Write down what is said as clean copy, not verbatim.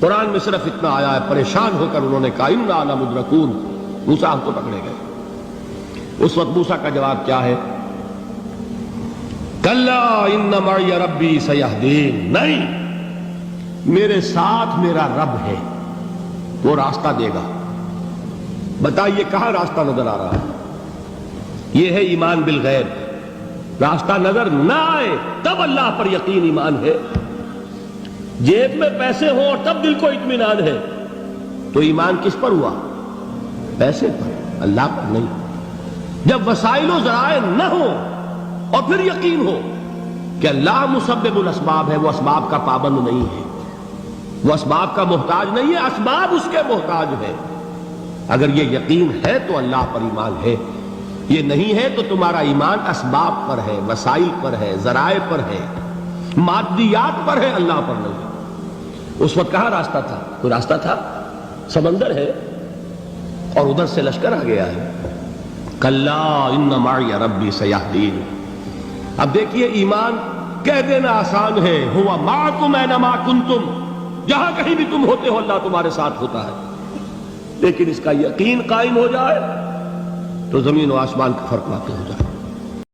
قرآن میں صرف اتنا آیا ہے، پریشان ہو کر انہوں نے کہا انا لمدرکون، موسیٰ ہم تو پکڑے گئے۔ اس وقت موسیٰ کا جواب کیا ہے؟ کلا ان معی ربی سیہدین، نہیں، میرے ساتھ میرا رب ہے، وہ راستہ دے گا۔ بتائیے کہاں راستہ نظر آ رہا ہے؟ یہ ہے ایمان بالغیب۔ راستہ نظر نہ آئے تب اللہ پر یقین ایمان ہے۔ جیب میں پیسے ہوں اور تب دل کو اطمینان ہے تو ایمان کس پر ہوا؟ پیسے پر، اللہ پر نہیں۔ جب وسائل و ذرائع نہ ہوں اور پھر یقین ہو کہ اللہ مسبب الاسباب ہے، وہ اسباب کا پابند نہیں ہے، وہ اسباب کا محتاج نہیں ہے، اسباب اس کے محتاج ہے۔ اگر یہ یقین ہے تو اللہ پر ایمان ہے، یہ نہیں ہے تو تمہارا ایمان اسباب پر ہے، وسائل پر ہے، ذرائع پر ہے، مادیات پر ہے، اللہ پر نہیں۔ اس وقت کہاں راستہ تھا؟ کوئی راستہ تھا؟ سمندر ہے اور ادھر سے لشکر آ گیا ہے۔ کلا ان معی ربی سیہدین۔ اب دیکھیے ایمان کہہ دینا آسان ہے، ہوا معکم اینما کنتم، جہاں کہیں بھی تم ہوتے ہو اللہ تمہارے ساتھ ہوتا ہے، لیکن اس کا یقین قائم ہو جائے تو زمین و آسمان کا فرق واقع ہو جائے۔